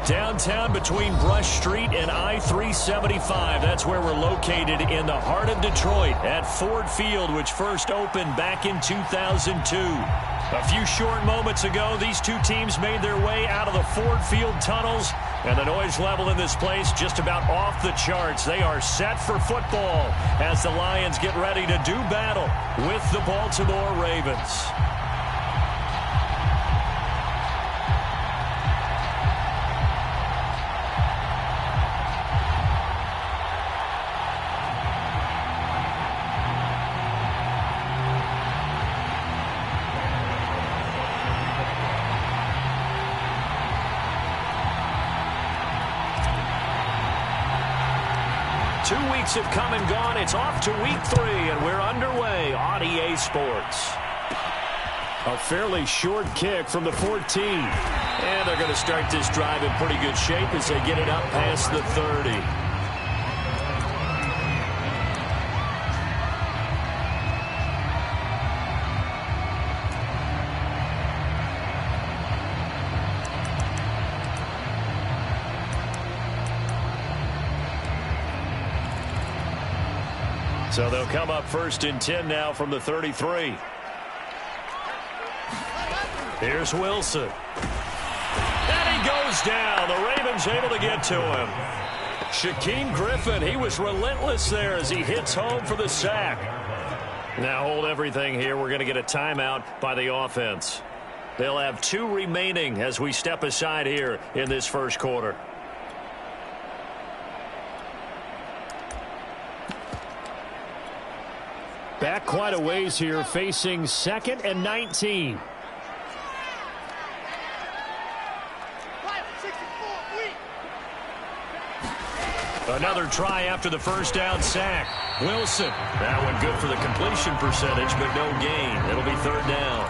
Downtown between Brush Street and I-375. That's where we're located in the heart of Detroit at Ford Field, which first opened back in 2002. A few short moments ago, these two teams made their way out of the Ford Field tunnels, and the noise level in this place just about off the charts. They are set for football as the Lions get ready to do battle with the Baltimore Ravens. 2 weeks have come and gone. It's off to week 3, and we're underway on EA Sports. A fairly short kick from the 14. And they're going to start this drive in pretty good shape as they get it up past the 30. So they'll come up 1st and 10 now from the 33. Here's Wilson. And he goes down. The Ravens able to get to him. Shaquem Griffin, he was relentless there as he hits home for the sack. Now hold everything here. We're going to get a timeout by the offense. They'll have 2 remaining as we step aside here in this first quarter. Back quite a ways here, facing 2nd and 19. Another try after the first down sack. Wilson. That one good for the completion percentage, but no gain. It'll be 3rd down.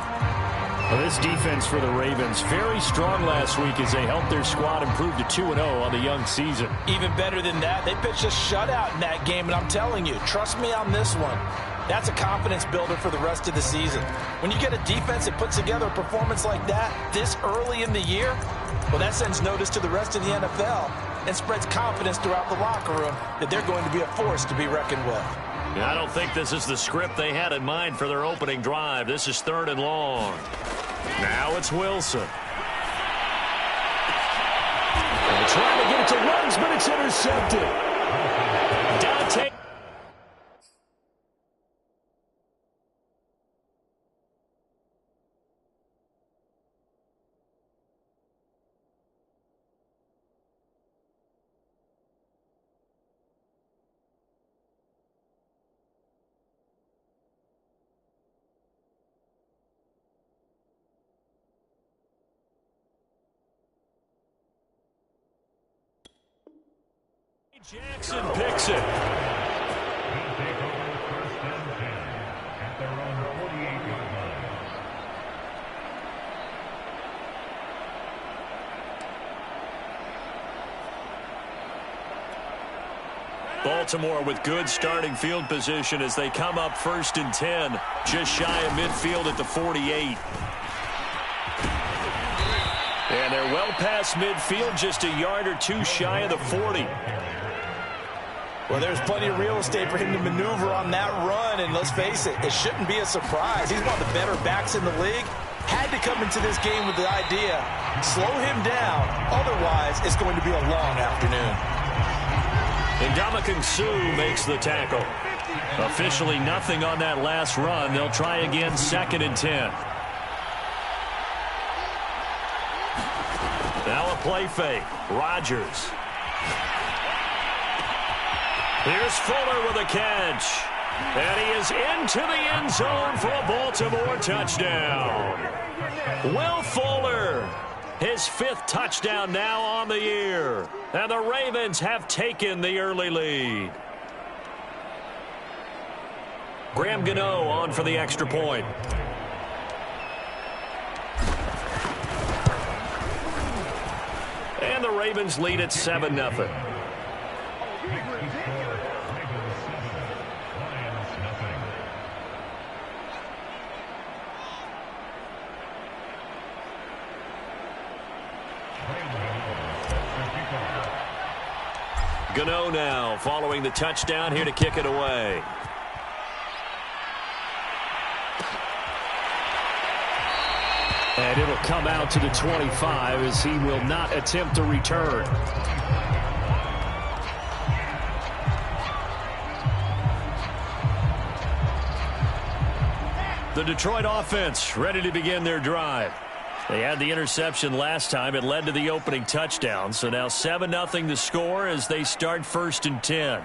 Well, this defense for the Ravens, very strong last week as they helped their squad improve to 2-0 on the young season. Even better than that, they pitched a shutout in that game, and I'm telling you, trust me on this one. That's a confidence builder for the rest of the season. When you get a defense that puts together a performance like that this early in the year, well, that sends notice to the rest of the NFL and spreads confidence throughout the locker room that they're going to be a force to be reckoned with. I don't think this is the script they had in mind for their opening drive. This is 3rd and long. Now it's Wilson. They're trying to get it to runs, but it's intercepted. Dante. Jackson picks it. Baltimore with good starting field position as they come up 1st and 10, just shy of midfield at the 48. And they're well past midfield, just a yard or 2 shy of the 40. Well, there's plenty of real estate for him to maneuver on that run, and let's face it, it shouldn't be a surprise. He's one of the better backs in the league. Had to come into this game with the idea, slow him down, otherwise it's going to be a long afternoon. And Ndamukong Suh makes the tackle. Officially nothing on that last run. They'll try again 2nd and 10. Now a play fake. Rodgers. Here's Fuller with a catch. And he is into the end zone for a Baltimore touchdown. Will Fuller, his 5th touchdown now on the year. And the Ravens have taken the early lead. Graham Gano on for the extra point. And the Ravens lead at 7-0. Gano now following the touchdown here to kick it away. And it'll come out to the 25 as he will not attempt to return. The Detroit offense ready to begin their drive. They had the interception last time. It led to the opening touchdown. So now 7-0 the score as they start 1st and 10.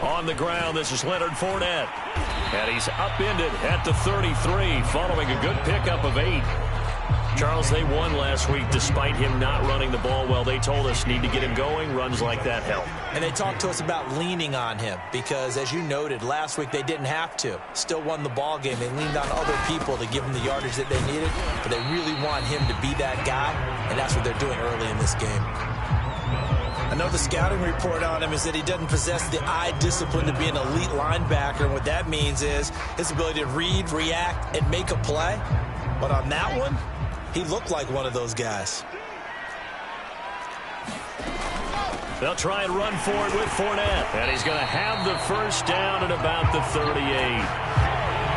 On the ground, this is Leonard Fournette. And he's upended at the 33 following a good pickup of 8. Charles, they won last week despite him not running the ball well. They told us need to get him going. Runs like that help. And they talked to us about leaning on him because, as you noted, last week they didn't have to. Still won the ball game. They leaned on other people to give them the yardage that they needed, but they really want him to be that guy, and that's what they're doing early in this game. Another scouting report on him is that he doesn't possess the eye discipline to be an elite linebacker, and what that means is his ability to read, react, and make a play. But on that one, he looked like one of those guys. They'll try and run for it with Fournette. And he's going to have the first down at about the 38.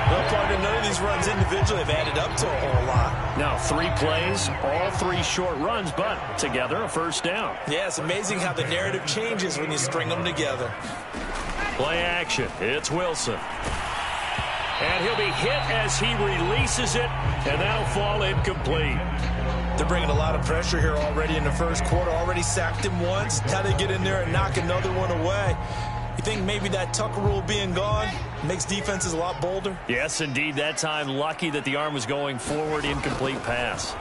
Well, partner, none of these runs individually have added up to a whole lot. Now 3 plays, all 3 short runs, but together a first down. Yeah, it's amazing how the narrative changes when you string them together. Play action. It's Wilson. And he'll be hit as he releases it, and that'll fall incomplete. They're bringing a lot of pressure here already in the first quarter. Already sacked him once. How they get in there and knock another one away. You think maybe that Tucker rule being gone makes defenses a lot bolder? Yes, indeed. That time, lucky that the arm was going forward. Incomplete pass.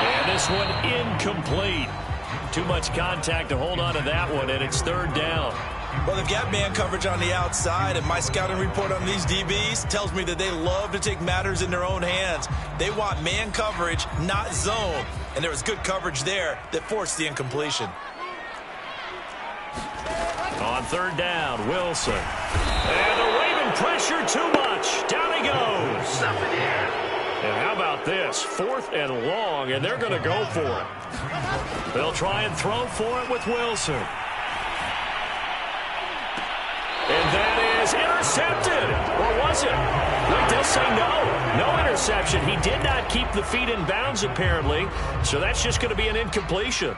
And this one incomplete. Too much contact to hold on to that one, and it's 3rd down. Well, they've got man coverage on the outside, and my scouting report on these DBs tells me that they love to take matters in their own hands. They want man coverage, not zone. And there was good coverage there that forced the incompletion. On 3rd down, Wilson. And the Raven pressure too much. Down he goes. And how about this? 4th and long, and they're going to go for it. They'll try and throw for it with Wilson. And that is intercepted. Or was it? Wait, they'll say no. No interception. He did not keep the feet in bounds, apparently. So that's just going to be an incompletion.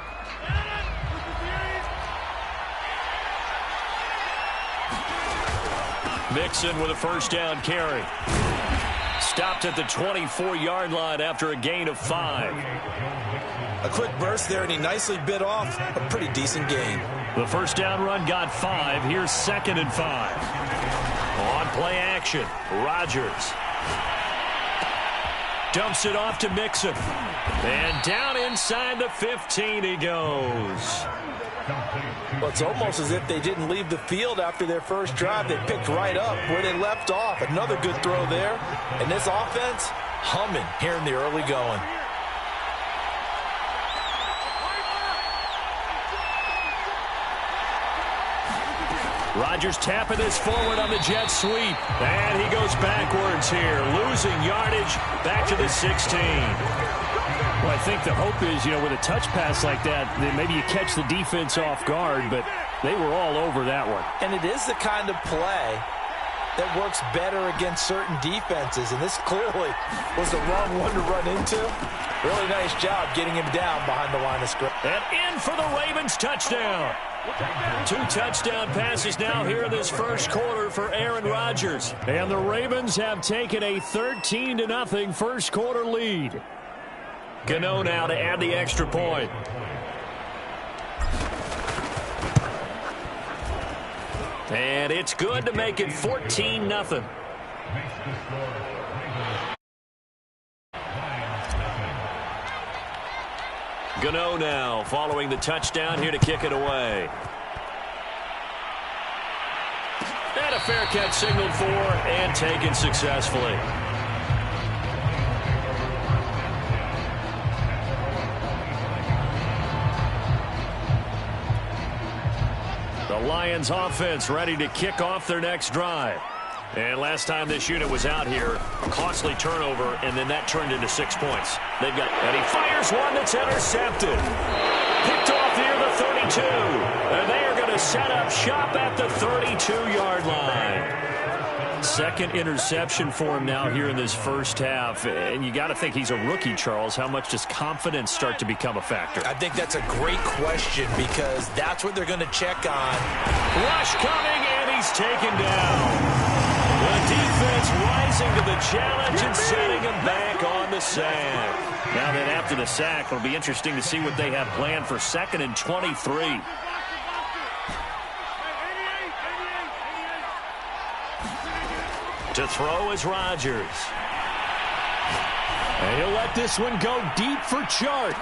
Mixon with a first down carry. Stopped at the 24-yard line after a gain of 5. A quick burst there, and he nicely bit off a pretty decent gain. The first down run got 5. Here's 2nd and 5. On play action, Rodgers. Dumps it off to Mixon. And down inside the 15 he goes. Well, it's almost as if they didn't leave the field after their first drive. They picked right up where they left off. Another good throw there. And this offense humming here in the early going. Rodgers tapping this forward on the jet sweep. And he goes backwards here, losing yardage back to the 16. Well, I think the hope is, with a touch pass like that maybe you catch the defense off guard, but they were all over that one. And it is the kind of play that works better against certain defenses, and this clearly was the wrong one to run into. Really nice job getting him down behind the line of scrimmage. And in for the Ravens touchdown. 2 touchdown passes now here in this first quarter for Aaron Rodgers. And the Ravens have taken a 13-0 first quarter lead. Gano now to add the extra point. And it's good to make it 14-0. Gano now following the touchdown here to kick it away. And a fair catch signaled for and taken successfully. The Lions offense ready to kick off their next drive. And last time this unit was out here, a costly turnover, and then that turned into 6 points. And he fires one that's intercepted. Picked off near the 32. And they are going to set up shop at the 32-yard line. Second interception for him now here in this first half. And you got to think he's a rookie, Charles. How much does confidence start to become a factor? I think that's a great question because that's what they're going to check on. Rush coming, and he's taken down. The defense rising to the challenge and setting him back on the sack. Now then, after the sack, it'll be interesting to see what they have planned for 2nd and 23. To throw is Rodgers. And he'll let this one go deep for Chark.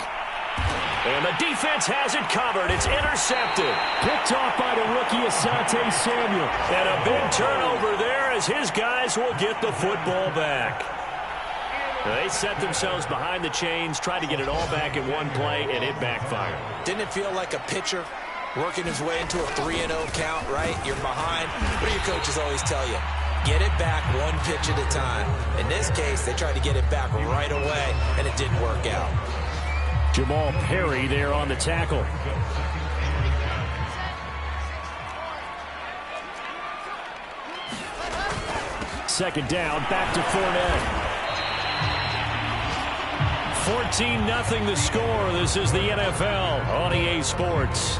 And the defense has it covered. It's intercepted. Picked off by the rookie Asante Samuel. And a big turnover there as his guys will get the football back. They set themselves behind the chains, tried to get it all back in one play, and it backfired. Didn't it feel like a pitcher working his way into a 3-0 count, right? You're behind. What do your coaches always tell you? Get it back one pitch at a time. In this case, they tried to get it back right away, and it didn't work out. Jamal Perry there on the tackle. Second down, back to Fournette. 14-0 the score. This is the NFL on EA Sports.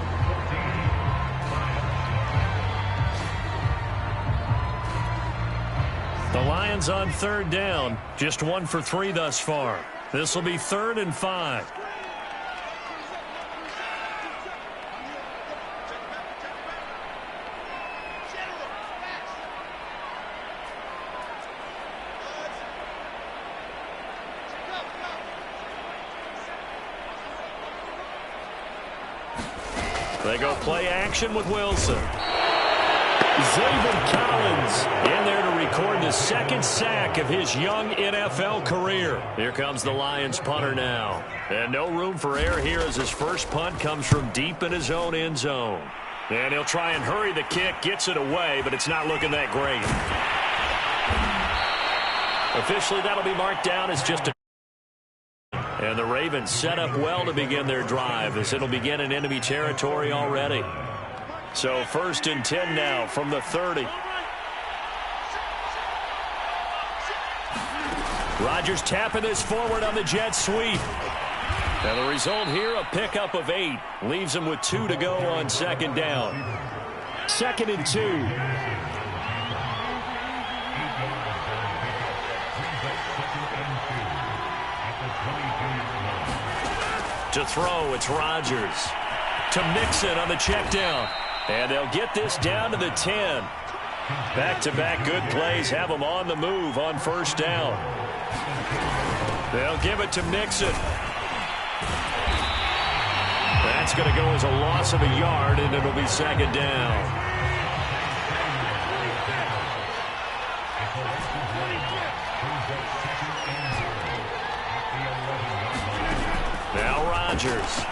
The Lions on third down. Just 1 for 3 thus far. This will be 3rd and 5. They go play action with Wilson. Zaven Collins in there to record the 2nd sack of his young NFL career. Here comes the Lions punter now. And no room for error here as his first punt comes from deep in his own end zone. And he'll try and hurry the kick, gets it away, but it's not looking that great. Officially, that'll be marked down as just a... And the Ravens set up well to begin their drive as it'll begin in enemy territory already. So 1st and 10 now from the 30. Rodgers tapping this forward on the jet sweep. And the result here, a pickup of 8. Leaves him with 2 to go on 2nd down. 2nd and 2. To throw, it's Rodgers. To Mixon on the check down. And they'll get this down to the 10. Back-to-back good plays have them on the move on 1st down. They'll give it to Mixon. That's going to go as a loss of a yard, and it'll be 2nd down. Now Rodgers.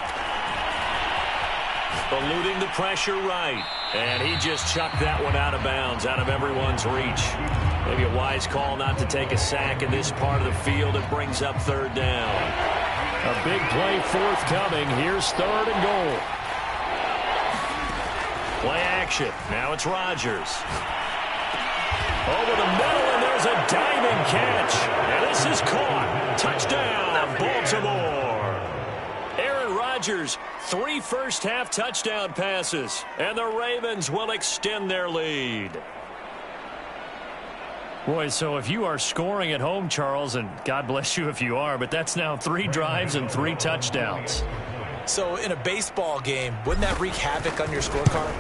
Eluding the pressure right. And he just chucked that one out of bounds, out of everyone's reach. Maybe a wise call not to take a sack in this part of the field. It brings up 3rd down. A big play forthcoming. Here's 3rd and goal. Play action. Now it's Rodgers. Over the middle, and there's a diving catch. And this is caught. Touchdown, Baltimore. Rodgers, 3 first-half touchdown passes, and the Ravens will extend their lead. Boy, so if you are scoring at home, Charles, and God bless you if you are, but that's now 3 drives and 3 touchdowns. So in a baseball game, wouldn't that wreak havoc on your scorecard?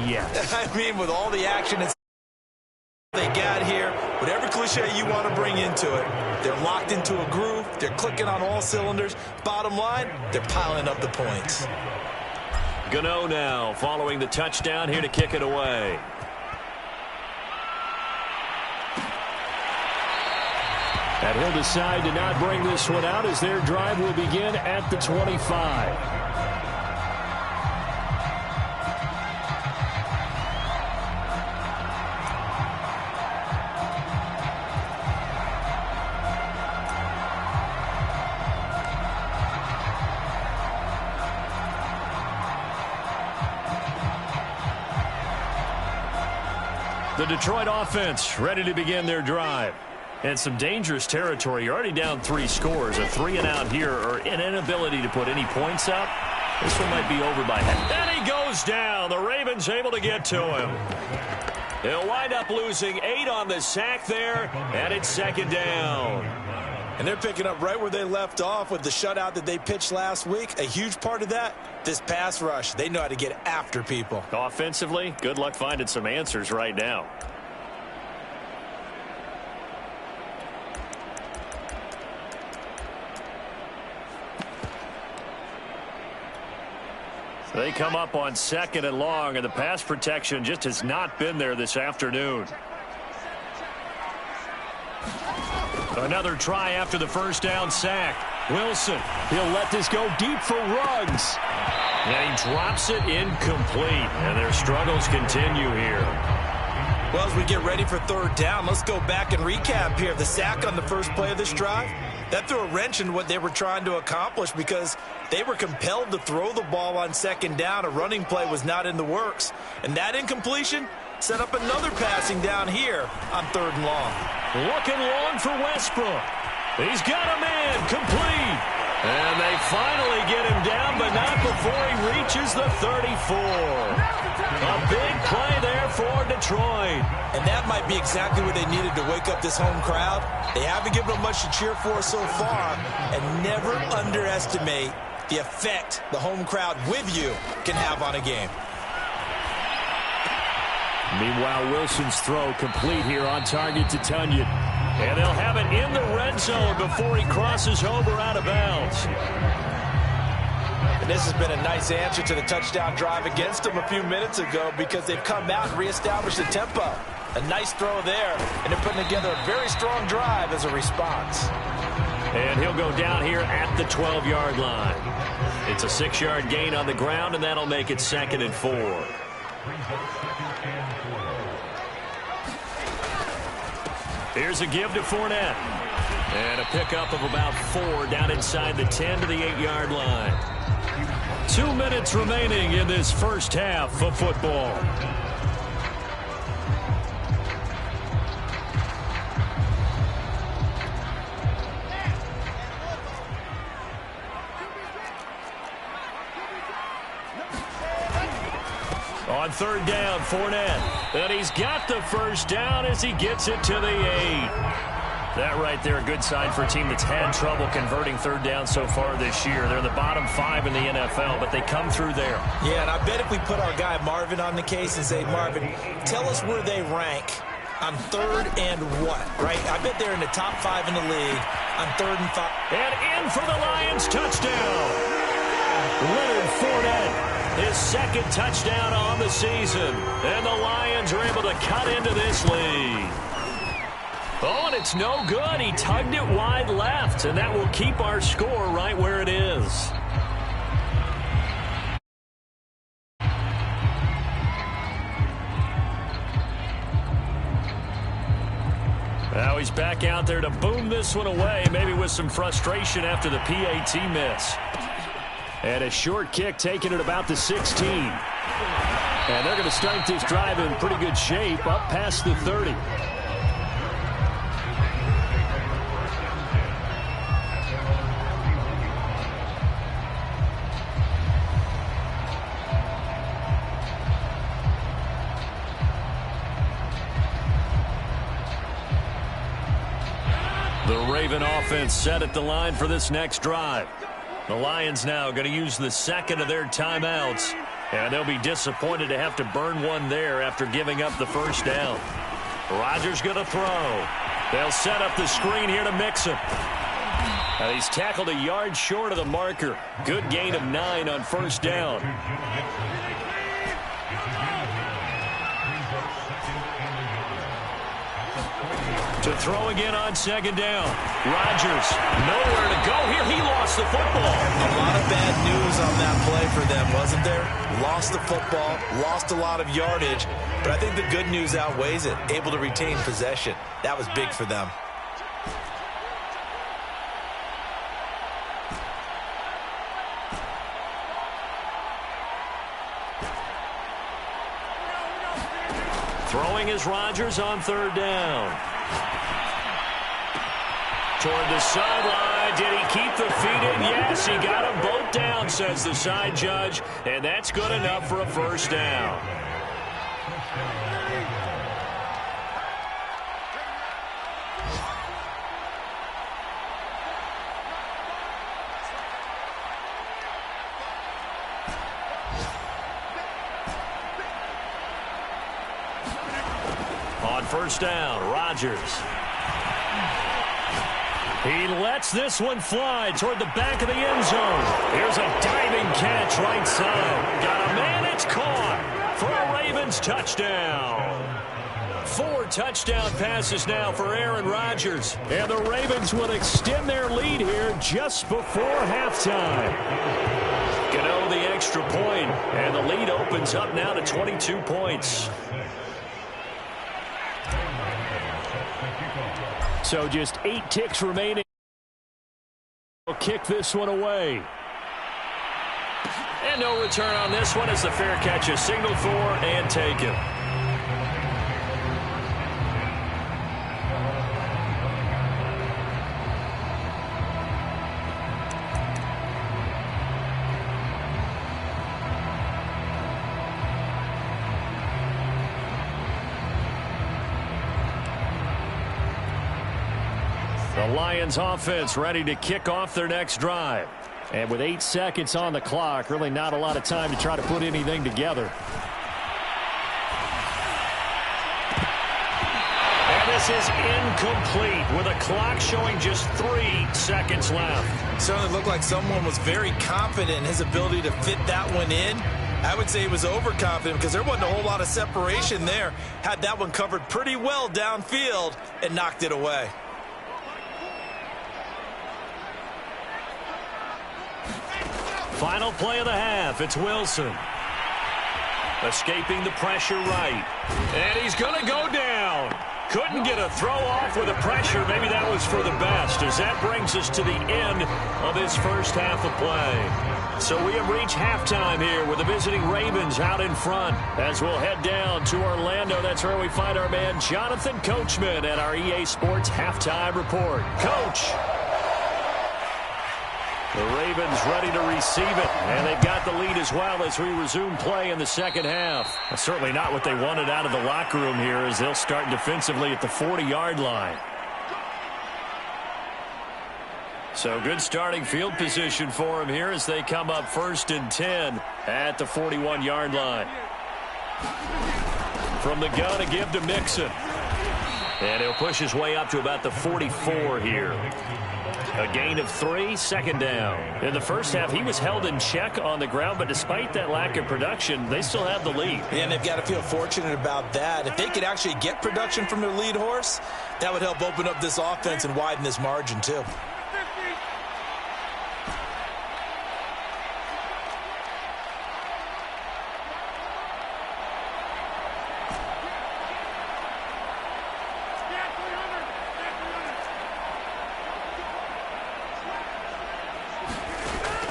Yes. I mean, with all the action they got here, whatever cliche you want to bring into it, they're locked into a groove, they're clicking on all cylinders. Bottom line, they're piling up the points. Gano now following the touchdown here to kick it away. And he'll decide to not bring this one out as their drive will begin at the 25. The Detroit offense ready to begin their drive. And some dangerous territory. You're already down 3 scores. A 3-and-out here or an inability to put any points up. This one might be over by half. And he goes down. The Ravens able to get to him. He'll wind up losing 8 on the sack there, and it's 2nd down. And they're picking up right where they left off with the shutout that they pitched last week. A huge part of that, this pass rush. They know how to get after people. Offensively, good luck finding some answers right now. They come up on 2nd and long, and the pass protection just has not been there this afternoon. Another try after the first down sack. Wilson, he'll let this go deep for Ruggs. And he drops it incomplete, and their struggles continue here. Well, as we get ready for 3rd down, let's go back and recap here. The sack on the first play of this drive, that threw a wrench in what they were trying to accomplish because they were compelled to throw the ball on 2nd down. A running play was not in the works. And that incompletion set up another passing down here on 3rd and long. Looking long for Westbrook. He's got a man complete. And they finally get him down, but not before he reaches the 34. A big play there for Detroit. And that might be exactly what they needed to wake up this home crowd. They haven't given them much to cheer for so far. And never underestimate the effect the home crowd with you can have on a game. Meanwhile, Wilson's throw complete here on target to Tunyon. And they'll have it in the red zone before he crosses over out of bounds. And this has been a nice answer to the touchdown drive against them a few minutes ago because they've come out and reestablished the tempo. A nice throw there, and they're putting together a very strong drive as a response. And he'll go down here at the 12-yard line. It's a 6-yard gain on the ground, and that'll make it 2nd and 4. Here's a give to Fournette. And a pickup of about 4 down inside the 10 to the 8-yard line. 2 minutes remaining in this first half of football. On 3rd down, Fournette. And he's got the first down as he gets it to the 8. That right there, a good sign for a team that's had trouble converting 3rd down so far this year. They're in the bottom 5 in the NFL, but they come through there. Yeah, and I bet if we put our guy Marvin on the case and say, Marvin, tell us where they rank on 3rd and what, right? I bet they're in the top 5 in the league on 3rd and 5. And in for the Lions touchdown. Leonard Fournette. His 2nd touchdown on the season. And the Lions are able to cut into this lead. Oh, and it's no good. He tugged it wide left, and that will keep our score right where it is. Now he's back out there to boom this one away, maybe with some frustration after the PAT miss. And a short kick taken at about the 16. And they're going to start this drive in pretty good shape up past the 30. The Raven offense set at the line for this next drive. The Lions now going to use the 2nd of their timeouts. And they'll be disappointed to have to burn one there after giving up the first down. Rodgers going to throw. They'll set up the screen here to Mixon. He's tackled a yard short of the marker. Good gain of 9 on 1st down. To throw again on 2nd down. Rodgers, nowhere to go here. He lost the football. A lot of bad news on that play for them, wasn't there? Lost the football, lost a lot of yardage, but I think the good news outweighs it. Able to retain possession. That was big for them. Throwing is Rodgers on third down. Toward the sideline. Did he keep the feet in? Yes, he got them both down, says the side judge. And that's good enough for a first down. On first down, Rodgers. He lets this one fly toward the back of the end zone. Here's a diving catch right side. Got a man, it's caught for a Ravens touchdown. 4 touchdown passes now for Aaron Rodgers. And the Ravens will extend their lead here just before halftime. Gano the extra point, and the lead opens up now to 22 points. So just 8 ticks remaining. We'll kick this one away. And no return on this one as the fair catch is signaled for and taken. The Lions offense ready to kick off their next drive. And with 8 seconds on the clock, really not a lot of time to try to put anything together. And this is incomplete with a clock showing just 3 seconds left. Certainly looked like someone was very confident in his ability to fit that one in. I would say he was overconfident because there wasn't a whole lot of separation there. Had that one covered pretty well downfield and knocked it away. Final play of the half. It's Wilson. Escaping the pressure right. And he's going to go down. Couldn't get a throw off with the pressure. Maybe that was for the best, as that brings us to the end of this first half of play. So we have reached halftime here with the visiting Ravens out in front. As we'll head down to Orlando, that's where we find our man Jonathan Coachman at our EA Sports Halftime Report. Coach. The Ravens ready to receive it, and they've got the lead as well as we resume play in the second half. That's certainly not what they wanted out of the locker room here, as they'll start defensively at the 40-yard line. So good starting field position for them here as they come up 1st and 10 at the 41-yard line. From the gun, a give to Mixon. And he'll push his way up to about the 44 here. A gain of 3, second down. In the first half, he was held in check on the ground, but despite that lack of production, they still have the lead. And they've got to feel fortunate about that. If they could actually get production from their lead horse, that would help open up this offense and widen this margin too.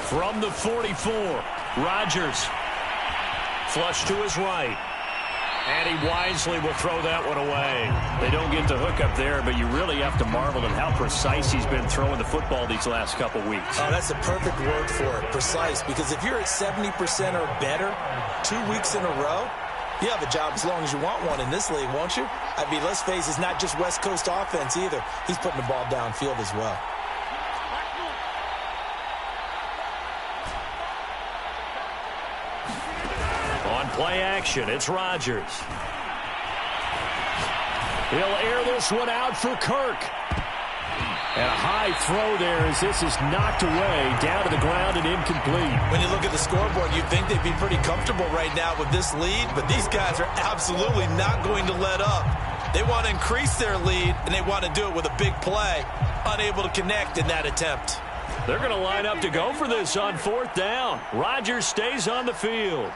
From the 44, Rodgers. Flush to his right. And he wisely will throw that one away. They don't get the hook up there, but you really have to marvel at how precise he's been throwing the football these last couple weeks. Oh, that's the perfect word for it, precise. Because if you're at 70% or better 2 weeks in a row, you have a job as long as you want one in this league, won't you? I mean, let's face it, it's not just West Coast offense either. He's putting the ball downfield as well. Play action. It's Rodgers. He'll air this one out for Kirk. And a high throw there as this is knocked away down to the ground and incomplete. When you look at the scoreboard, you'd think they'd be pretty comfortable right now with this lead, but these guys are absolutely not going to let up. They want to increase their lead, and they want to do it with a big play. Unable to connect in that attempt. They're going to line up to go for this on 4th down. Rodgers stays on the field.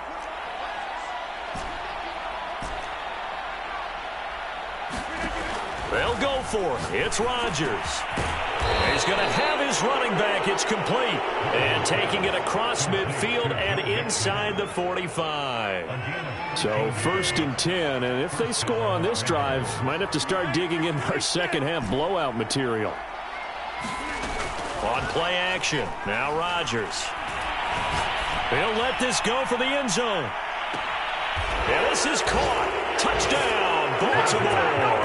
They'll go for it. It's Rodgers. He's going to have his running back. It's complete. And taking it across midfield and inside the 45. So 1st and 10, and if they score on this drive, might have to start digging in our second half blowout material. On play action, now Rodgers. He'll let this go for the end zone. And this is caught. Touchdown, Baltimore.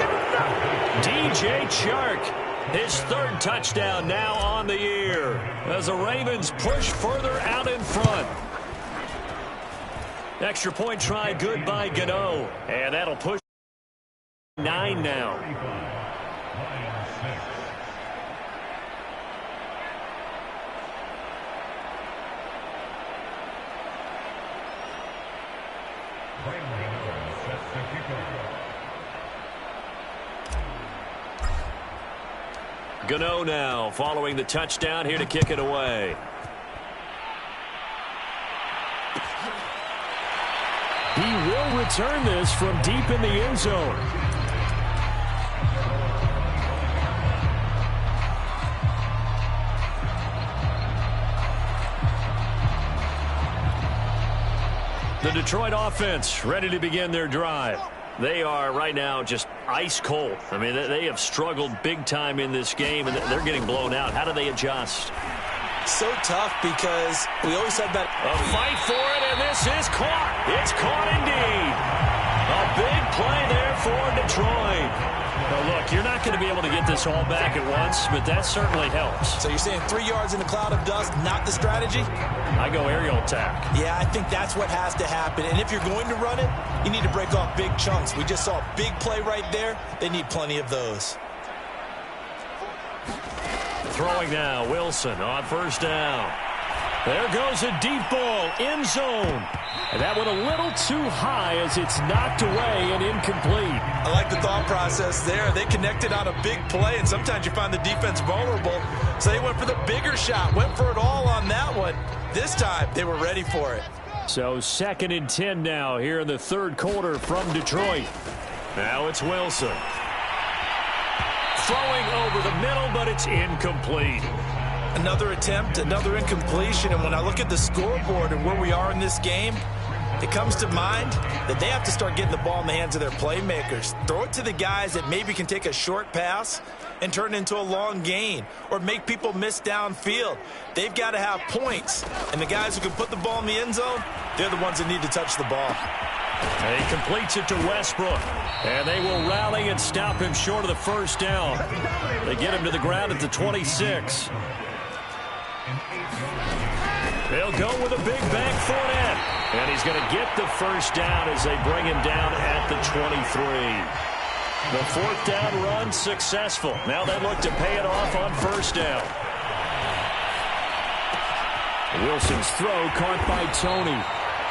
DJ Chark, his 3rd touchdown now on the year as the Ravens push further out in front. Extra point try good by Gano. And that'll push 9 now. Gano now following the touchdown here to kick it away. He will return this from deep in the end zone. The Detroit offense ready to begin their drive. They are right now just ice cold. I mean, they have struggled big time in this game, and they're getting blown out. How do they adjust? So tough because we always said that. A fight for it, and this is caught. It's caught indeed. A big play there for Detroit. Well, look, you're not going to be able to get this all back at once, but that certainly helps. So you're saying 3 yards in a cloud of dust, not the strategy? I go aerial attack. Yeah, I think that's what has to happen. And if you're going to run it, you need to break off big chunks. We just saw a big play right there. They need plenty of those. Throwing now, Wilson on 1st down. There goes a deep ball, end zone. And that one a little too high as it's knocked away and incomplete. I like the thought process there. They connected on a big play, and sometimes you find the defense vulnerable. So they went for the bigger shot, went for it all on that one. This time, they were ready for it. So 2nd and 10 now here in the 3rd quarter from Detroit. Now it's Wilson. Throwing over the middle, but it's incomplete. Another attempt, another incompletion, and when I look at the scoreboard and where we are in this game, it comes to mind that they have to start getting the ball in the hands of their playmakers. Throw it to the guys that maybe can take a short pass and turn it into a long gain or make people miss downfield. They've got to have points, and the guys who can put the ball in the end zone, they're the ones that need to touch the ball. And he completes it to Westbrook. And they will rally and stop him short of the 1st down. They get him to the ground at the 26. They'll go with a big back Fournette. And he's going to get the 1st down as they bring him down at the 23. The 4th down run successful. Now they look to pay it off on 1st down. Wilson's throw caught by Tony.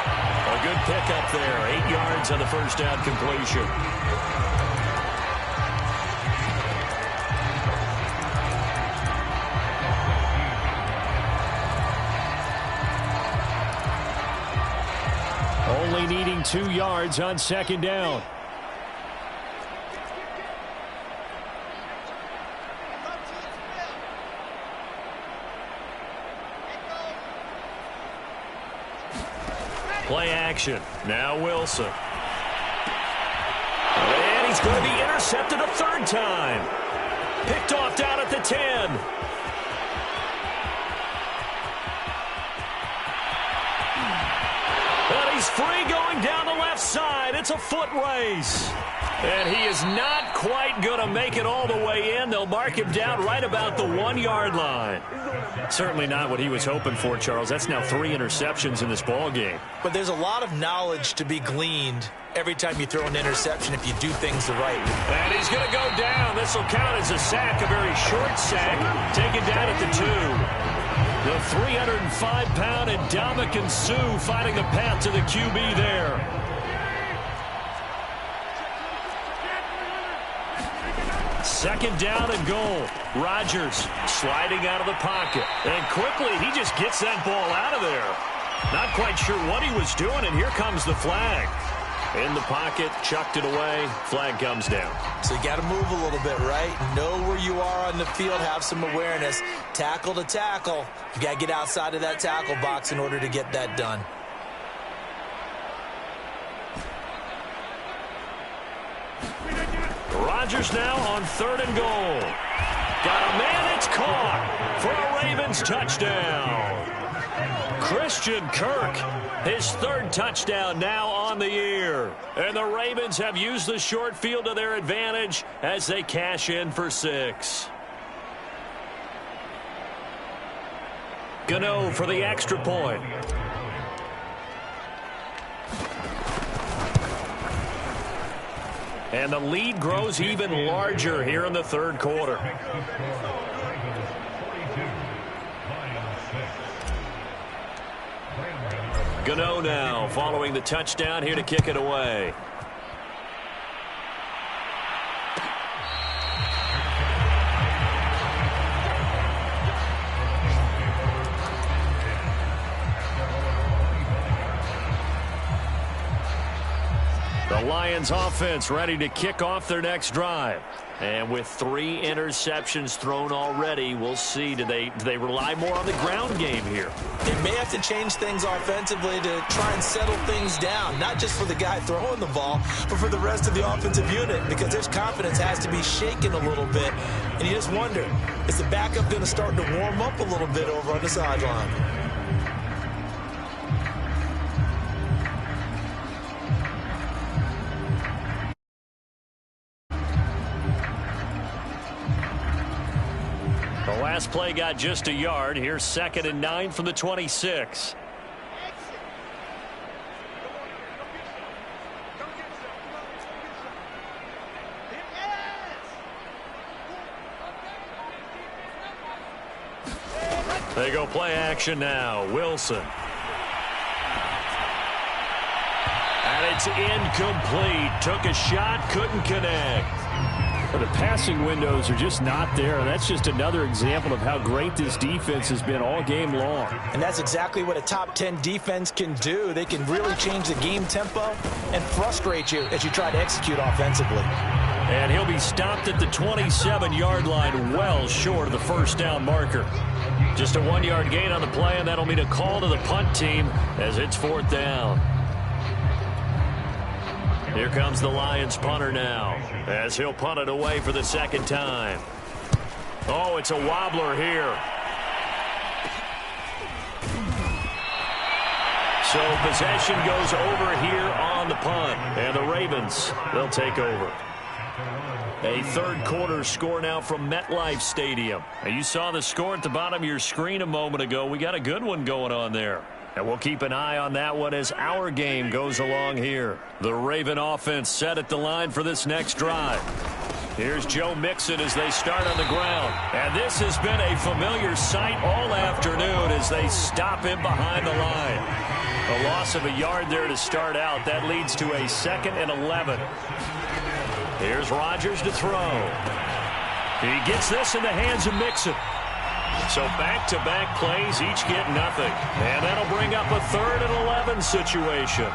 A good pickup there. 8 yards on the 1st down completion. Only needing 2 yards on 2nd down. Play action. Now Wilson. And he's going to be intercepted a 3rd time. Picked off down at the 10. And he's free going down the left side. It's a foot race. And he is not quite going to make it all the way in. They'll mark him down right about the 1-yard line. Certainly not what he was hoping for, Charles. That's now 3 interceptions in this ball game. But there's a lot of knowledge to be gleaned every time you throw an interception if you do things the right way. And he's going to go down. This will count as a sack, a very short sack, taken down at the 2. The 305-pound Ndamukong Suh finding the path to the QB there. Second down and goal. Rodgers sliding out of the pocket. And quickly, he just gets that ball out of there. Not quite sure what he was doing, and here comes the flag. In the pocket, chucked it away, flag comes down. So you got to move a little bit, right? Know where you are on the field, have some awareness. Tackle to tackle. You got to get outside of that tackle box in order to get that done. Rodgers now on 3rd and goal. Got a man, it's caught for a Ravens touchdown. Christian Kirk, his 3rd touchdown now on the year. And the Ravens have used the short field to their advantage as they cash in for 6. Gano for the extra point. And the lead grows even larger here in the 3rd quarter. Gano now following the touchdown here to kick it away. The Lions offense ready to kick off their next drive. And with 3 interceptions thrown already, we'll see. Do they rely more on the ground game here? They may have to change things offensively to try and settle things down, not just for the guy throwing the ball, but for the rest of the offensive unit, because their confidence has to be shaken a little bit. And you just wonder, is the backup going to start to warm up a little bit over on the sideline? Last play got just a yard. Here's 2nd and 9 from the 26. They go play action now. Wilson. And it's incomplete. Took a shot, couldn't connect. The passing windows are just not there. And that's just another example of how great this defense has been all game long. And that's exactly what a top 10 defense can do. They can really change the game tempo and frustrate you as you try to execute offensively. And he'll be stopped at the 27-yard line, well short of the 1st down marker. Just a 1-yard gain on the play, and that'll mean a call to the punt team as it's 4th down. Here comes the Lions punter now as he'll punt it away for the 2nd time. Oh, it's a wobbler here. So possession goes over here on the punt. And the Ravens, they'll take over. A 3rd quarter score now from MetLife Stadium. Now, you saw the score at the bottom of your screen a moment ago. We got a good one going on there. And we'll keep an eye on that one as our game goes along here. The Raven offense set at the line for this next drive. Here's Joe Mixon as they start on the ground. And this has been a familiar sight all afternoon as they stop him behind the line. A loss of a yard there to start out. That leads to a 2nd and 11. Here's Rodgers to throw. He gets this in the hands of Mixon. So back-to-back plays, each get nothing. And that'll bring up a 3rd and 11 situation.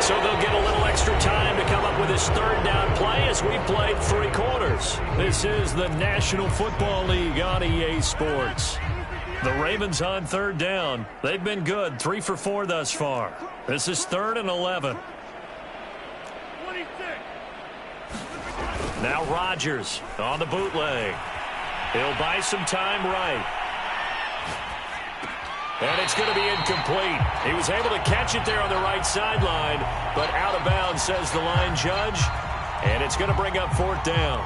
So they'll get a little extra time to come up with his 3rd down play as we played 3 quarters. This is the National Football League on EA Sports. The Ravens on 3rd down. They've been good, 3 for 4 thus far. This is 3rd and 11. Now Rodgers on the bootleg. He'll buy some time right. And it's going to be incomplete. He was able to catch it there on the right sideline, but out of bounds, says the line judge. And it's going to bring up 4th down.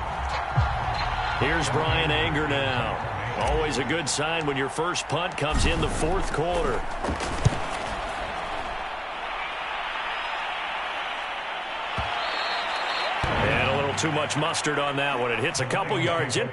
Here's Brian Anger now. Always a good sign when your first punt comes in the 4th quarter. And a little too much mustard on that one. It hits a couple yards in.